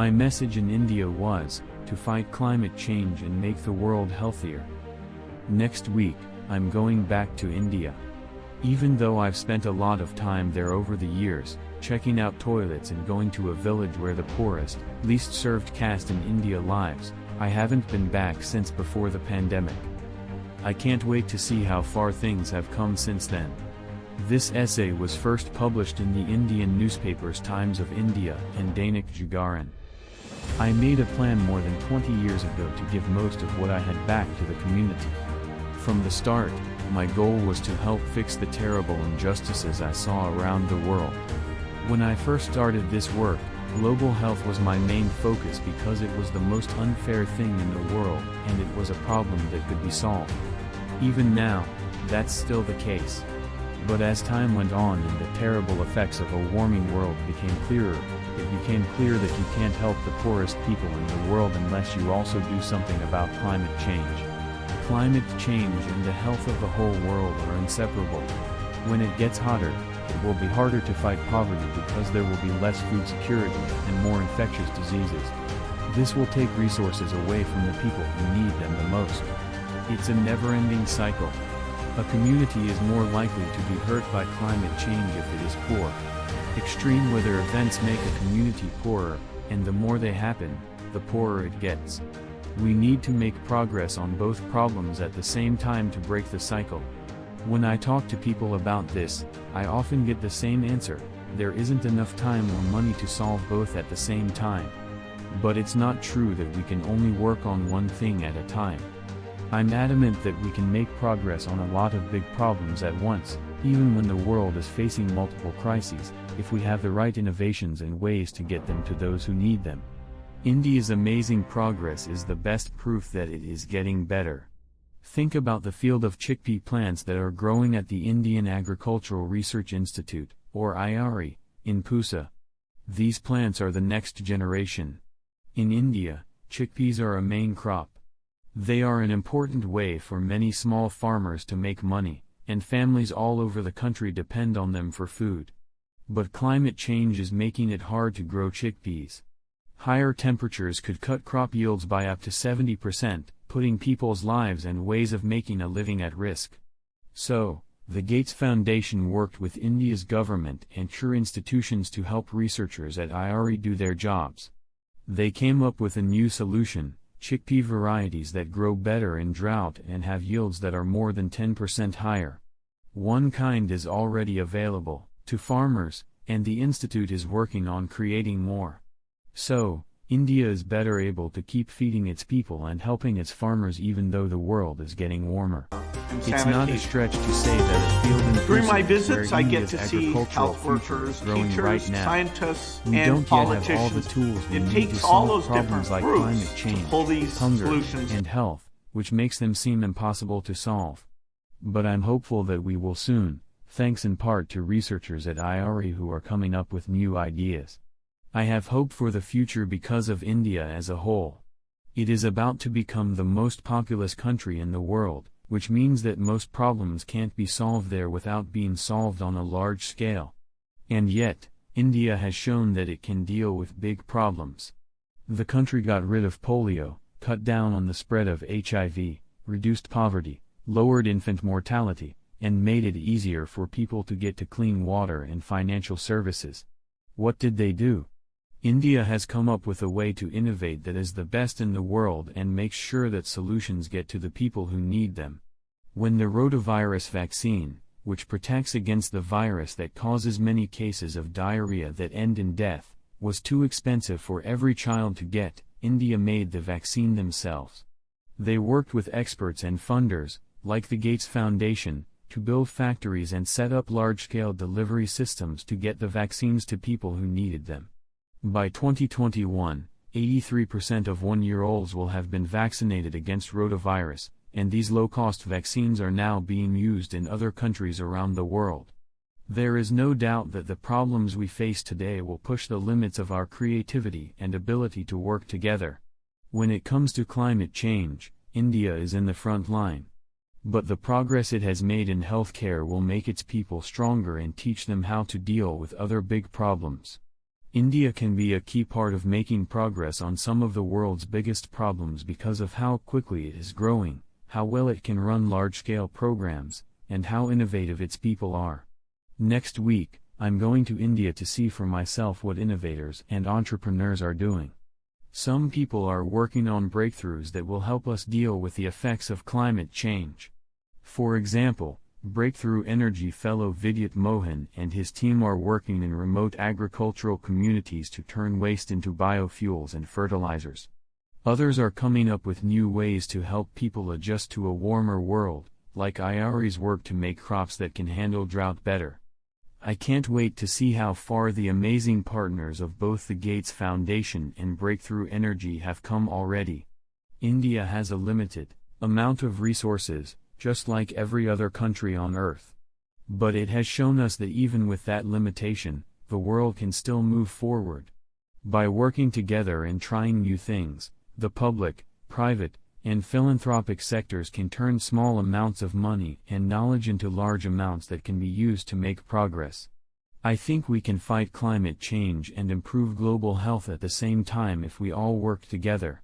My message in India was, to fight climate change and make the world healthier. Next week, I'm going back to India. Even though I've spent a lot of time there over the years, checking out toilets and going to a village where the poorest, least served caste in India lives, I haven't been back since before the pandemic. I can't wait to see how far things have come since then. This essay was first published in the Indian newspapers Times of India and Dainik Jagaran. I made a plan more than 20 years ago to give most of what I had back to the community. From the start, my goal was to help fix the terrible injustices I saw around the world. When I first started this work, global health was my main focus because it was the most unfair thing in the world and it was a problem that could be solved. Even now, that's still the case. But as time went on and the terrible effects of a warming world became clearer, it became clear that you can't help the poorest people in the world unless you also do something about climate change. Climate change and the health of the whole world are inseparable. When it gets hotter, it will be harder to fight poverty because there will be less food security and more infectious diseases. This will take resources away from the people who need them the most. It's a never-ending cycle. A community is more likely to be hurt by climate change if it is poor. Extreme weather events make a community poorer, and the more they happen, the poorer it gets. We need to make progress on both problems at the same time to break the cycle. When I talk to people about this, I often get the same answer: there isn't enough time or money to solve both at the same time. But it's not true that we can only work on one thing at a time. I'm adamant that we can make progress on a lot of big problems at once, even when the world is facing multiple crises, if we have the right innovations and ways to get them to those who need them. India's amazing progress is the best proof that it is getting better. Think about the field of chickpea plants that are growing at the Indian Agricultural Research Institute, or IRI, in Pusa. These plants are the next generation. In India, chickpeas are a main crop. They are an important way for many small farmers to make money, and families all over the country depend on them for food. But climate change is making it hard to grow chickpeas. Higher temperatures could cut crop yields by up to 70%, putting people's lives and ways of making a living at risk. So, the Gates Foundation worked with India's government and sure institutions to help researchers at IRI do their jobs. They came up with a new solution: chickpea varieties that grow better in drought and have yields that are more than 10% higher. One kind is already available to farmers, and the institute is working on creating more. So, India is better able to keep feeding its people and helping its farmers even though the world is getting warmer. It's not a stretch to say that a field in During my Pusa, visits, where I get India's to see agricultural health future workers, is growing teachers, right now. scientists, We and don't yet have all the politicians. tools we It need takes to all solve those problems different like groups climate change, to pull these hunger, solutions. and health, which makes them seem impossible to solve. But I'm hopeful that we will soon, thanks in part to researchers at IRI who are coming up with new ideas. I have hope for the future because of India as a whole. It is about to become the most populous country in the world, which means that most problems can't be solved there without being solved on a large scale. And yet, India has shown that it can deal with big problems. The country got rid of polio, cut down on the spread of HIV, reduced poverty, lowered infant mortality, and made it easier for people to get to clean water and financial services. What did they do? India has come up with a way to innovate that is the best in the world and makes sure that solutions get to the people who need them. When the rotavirus vaccine, which protects against the virus that causes many cases of diarrhea that end in death, was too expensive for every child to get, India made the vaccine themselves. They worked with experts and funders, like the Gates Foundation, to build factories and set up large-scale delivery systems to get the vaccines to people who needed them. By 2021, 83% of 1-year-olds will have been vaccinated against rotavirus, and these low-cost vaccines are now being used in other countries around the world. There is no doubt that the problems we face today will push the limits of our creativity and ability to work together. When it comes to climate change, India is in the front line. But the progress it has made in healthcare will make its people stronger and teach them how to deal with other big problems. India can be a key part of making progress on some of the world's biggest problems because of how quickly it is growing, how well it can run large-scale programs, and how innovative its people are. Next week, I'm going to India to see for myself what innovators and entrepreneurs are doing. Some people are working on breakthroughs that will help us deal with the effects of climate change. For example, Breakthrough Energy fellow Vidyut Mohan and his team are working in remote agricultural communities to turn waste into biofuels and fertilizers. Others are coming up with new ways to help people adjust to a warmer world, like Ayari's work to make crops that can handle drought better. I can't wait to see how far the amazing partners of both the Gates Foundation and Breakthrough Energy have come already. India has a limited amount of resources, just like every other country on Earth. But it has shown us that even with that limitation, the world can still move forward. By working together and trying new things, the public, private, and philanthropic sectors can turn small amounts of money and knowledge into large amounts that can be used to make progress. I think we can fight climate change and improve global health at the same time if we all work together.